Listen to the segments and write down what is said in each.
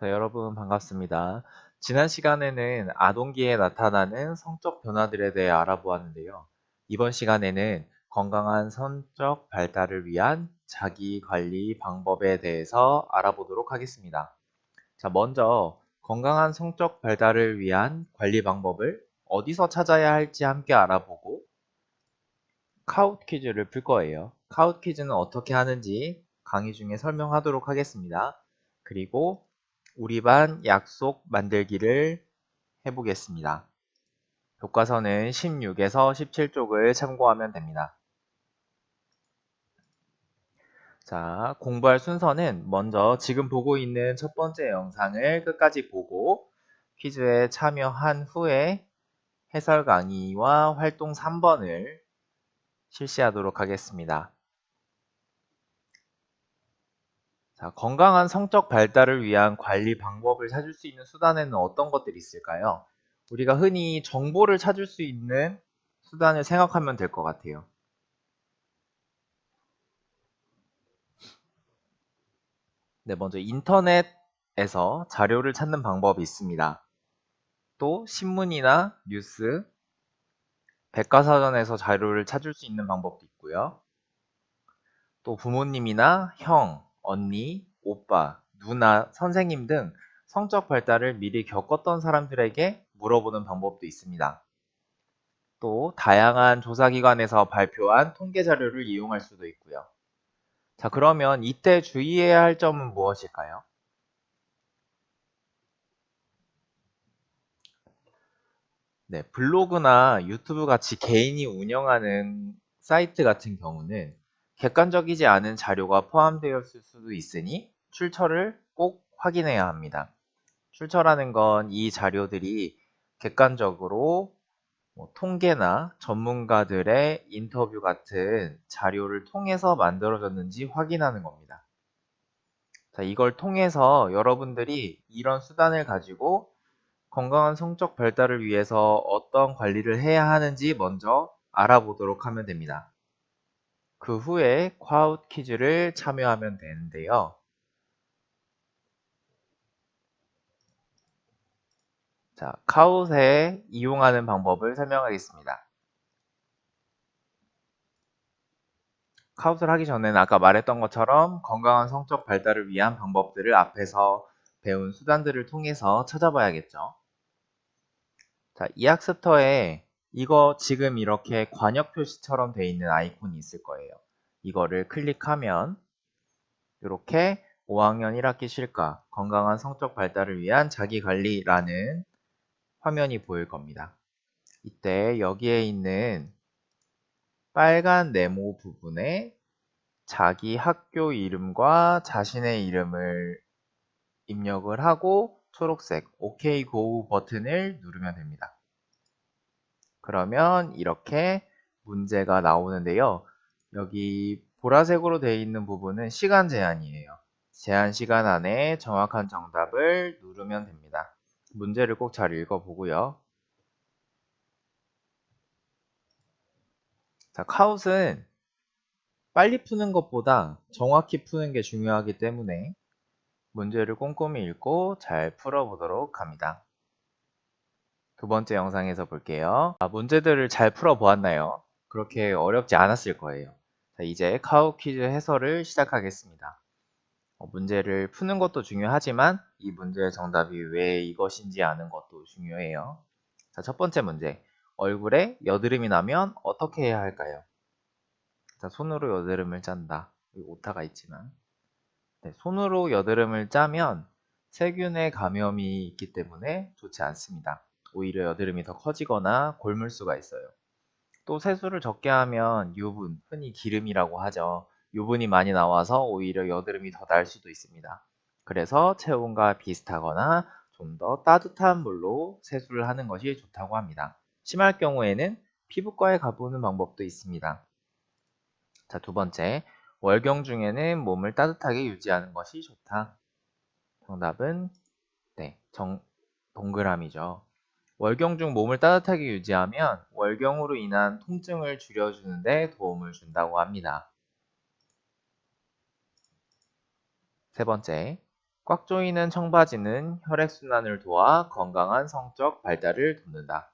여러분 반갑습니다. 지난 시간에는 아동기에 나타나는 성적 변화들에 대해 알아보았는데요. 이번 시간에는 건강한 성적 발달을 위한 자기 관리 방법에 대해서 알아보도록 하겠습니다. 자, 먼저 건강한 성적 발달을 위한 관리 방법을 어디서 찾아야 할지 함께 알아보고 카웃 퀴즈를 풀 거예요. 카웃 퀴즈는 어떻게 하는지 강의 중에 설명하도록 하겠습니다. 그리고 우리 반 약속 만들기를 해보겠습니다. 교과서는 16에서 17쪽을 참고하면 됩니다. 자, 공부할 순서는 먼저 지금 보고 있는 첫 번째 영상을 끝까지 보고 퀴즈에 참여한 후에 해설 강의와 활동 3번을 실시하도록 하겠습니다. 자, 건강한 성적 발달을 위한 관리 방법을 찾을 수 있는 수단에는 어떤 것들이 있을까요? 우리가 흔히 정보를 찾을 수 있는 수단을 생각하면 될 것 같아요. 네, 먼저 인터넷에서 자료를 찾는 방법이 있습니다. 또 신문이나 뉴스, 백과사전에서 자료를 찾을 수 있는 방법도 있고요. 또 부모님이나 형, 언니, 오빠, 누나, 선생님 등 성적 발달을 미리 겪었던 사람들에게 물어보는 방법도 있습니다. 또 다양한 조사기관에서 발표한 통계 자료를 이용할 수도 있고요. 자, 그러면 이때 주의해야 할 점은 무엇일까요? 네, 블로그나 유튜브 같이 개인이 운영하는 사이트 같은 경우는 객관적이지 않은 자료가 포함되었을 수도 있으니 출처를 꼭 확인해야 합니다. 출처라는 건 이 자료들이 객관적으로 통계나 전문가들의 인터뷰 같은 자료를 통해서 만들어졌는지 확인하는 겁니다. 자, 이걸 통해서 여러분들이 이런 수단을 가지고 건강한 성적 발달을 위해서 어떤 관리를 해야 하는지 먼저 알아보도록 하면 됩니다. 그 후에 콰웃 퀴즈를 참여하면 되는데요. 자, 카웃에 이용하는 방법을 설명하겠습니다. 카웃을 하기 전에는 아까 말했던 것처럼 건강한 성적 발달을 위한 방법들을 앞에서 배운 수단들을 통해서 찾아봐야겠죠. 자, 이 학습터에 이거 지금 이렇게 관역 표시처럼 되어 있는 아이콘이 있을 거예요. 이거를 클릭하면 이렇게 5학년 1학기 실과 건강한 성적 발달을 위한 자기관리라는 화면이 보일 겁니다. 이때 여기에 있는 빨간 네모 부분에 자기 학교 이름과 자신의 이름을 입력을 하고 초록색 OK Go 버튼을 누르면 됩니다. 그러면 이렇게 문제가 나오는데요. 여기 보라색으로 되어 있는 부분은 시간 제한이에요. 제한 시간 안에 정확한 정답을 누르면 됩니다. 문제를 꼭 잘 읽어보고요. 자, 카웃은 빨리 푸는 것보다 정확히 푸는 게 중요하기 때문에 문제를 꼼꼼히 읽고 잘 풀어보도록 합니다. 두 번째 영상에서 볼게요. 문제들을 잘 풀어보았나요? 그렇게 어렵지 않았을 거예요. 자, 이제 카우 퀴즈 해설을 시작하겠습니다. 문제를 푸는 것도 중요하지만 이 문제의 정답이 왜 이것인지 아는 것도 중요해요. 자, 첫 번째 문제. 얼굴에 여드름이 나면 어떻게 해야 할까요? 자, 손으로 여드름을 짠다. 여기 오타가 있지만. 네, 손으로 여드름을 짜면 세균의 감염이 있기 때문에 좋지 않습니다. 오히려 여드름이 더 커지거나 골물 수가 있어요. 또 세수를 적게 하면 유분, 흔히 기름이라고 하죠. 유분이 많이 나와서 오히려 여드름이 더 날 수도 있습니다. 그래서 체온과 비슷하거나 좀 더 따뜻한 물로 세수를 하는 것이 좋다고 합니다. 심할 경우에는 피부과에 가보는 방법도 있습니다. 자, 두 번째, 월경 중에는 몸을 따뜻하게 유지하는 것이 좋다. 정답은 네, 동그라미죠. 월경 중 몸을 따뜻하게 유지하면 월경으로 인한 통증을 줄여주는 데 도움을 준다고 합니다. 세 번째, 꽉 조이는 청바지는 혈액순환을 도와 건강한 성적 발달을 돕는다.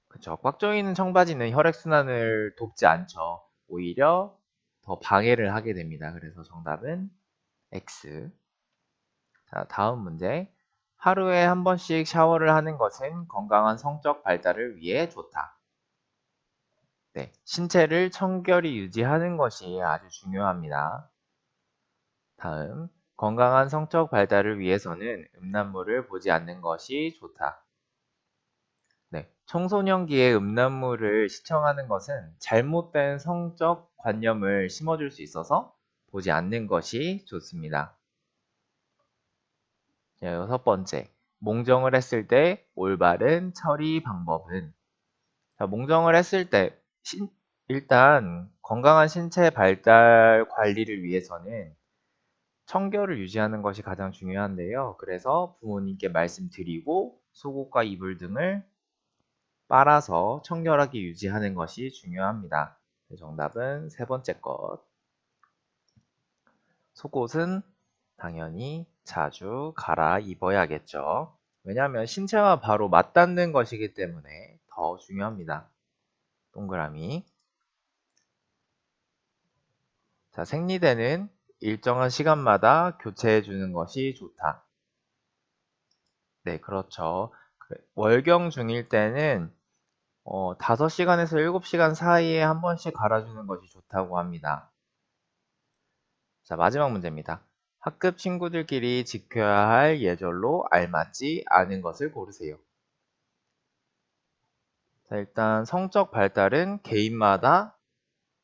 그쵸. 꽉 조이는 청바지는 혈액순환을 돕지 않죠. 오히려 더 방해를 하게 됩니다. 그래서 정답은 X. 자, 다음 문제. 하루에 한 번씩 샤워를 하는 것은 건강한 성적 발달을 위해 좋다. 네, 신체를 청결히 유지하는 것이 아주 중요합니다. 다음, 건강한 성적 발달을 위해서는 음란물을 보지 않는 것이 좋다. 네, 청소년기에 음란물을 시청하는 것은 잘못된 성적 관념을 심어줄 수 있어서 보지 않는 것이 좋습니다. 자, 6번째, 몽정을 했을 때 올바른 처리 방법은? 자, 몽정을 했을 때 일단 건강한 신체 발달 관리를 위해서는 청결을 유지하는 것이 가장 중요한데요. 그래서 부모님께 말씀드리고 속옷과 이불 등을 빨아서 청결하게 유지하는 것이 중요합니다. 정답은 세 번째 것. 속옷은 당연히 자주 갈아입어야겠죠. 왜냐하면 신체와 바로 맞닿는 것이기 때문에 더 중요합니다. 동그라미. 자, 생리대는 일정한 시간마다 교체해 주는 것이 좋다. 네, 그렇죠. 월경 중일 때는 5시간에서 7시간 사이에 한 번씩 갈아주는 것이 좋다고 합니다. 자, 마지막 문제입니다. 학급 친구들끼리 지켜야 할 예절로 알맞지 않은 것을 고르세요. 자, 일단 성적 발달은 개인마다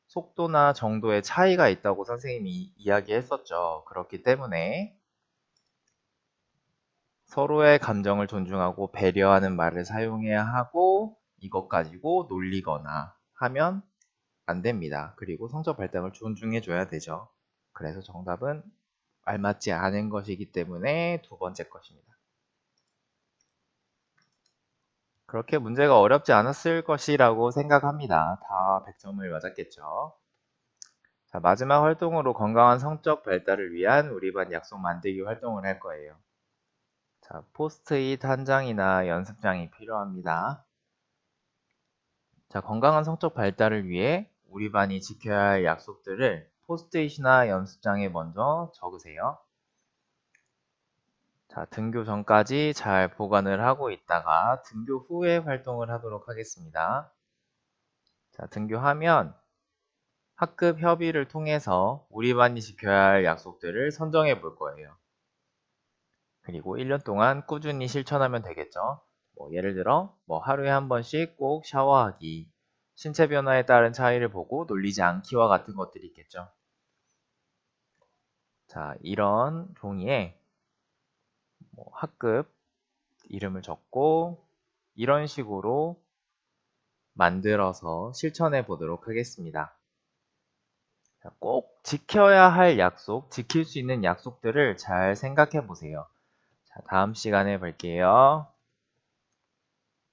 속도나 정도의 차이가 있다고 선생님이 이야기했었죠. 그렇기 때문에 서로의 감정을 존중하고 배려하는 말을 사용해야 하고 이것 가지고 놀리거나 하면 안 됩니다. 그리고 성적 발달을 존중해 줘야 되죠. 그래서 정답은 알맞지 않은 것이기 때문에 두 번째 것입니다. 그렇게 문제가 어렵지 않았을 것이라고 생각합니다. 다 100점을 맞았겠죠. 자, 마지막 활동으로 건강한 성적 발달을 위한 우리 반 약속 만들기 활동을 할 거예요. 자, 포스트잇 한 장이나 연습장이 필요합니다. 자, 건강한 성적 발달을 위해 우리 반이 지켜야 할 약속들을 포스트잇이나 연습장에 먼저 적으세요. 자, 등교 전까지 잘 보관을 하고 있다가 등교 후에 활동을 하도록 하겠습니다. 자, 등교하면 학급 협의를 통해서 우리 반이 지켜야 할 약속들을 선정해 볼 거예요. 그리고 1년 동안 꾸준히 실천하면 되겠죠. 예를 들어 하루에 한 번씩 꼭 샤워하기, 신체 변화에 따른 차이를 보고 놀리지 않기와 같은 것들이 있겠죠. 자, 이런 종이에 학급 이름을 적고 이런 식으로 만들어서 실천해 보도록 하겠습니다. 자, 꼭 지켜야 할 약속, 지킬 수 있는 약속들을 잘 생각해 보세요. 자, 다음 시간에 뵐게요.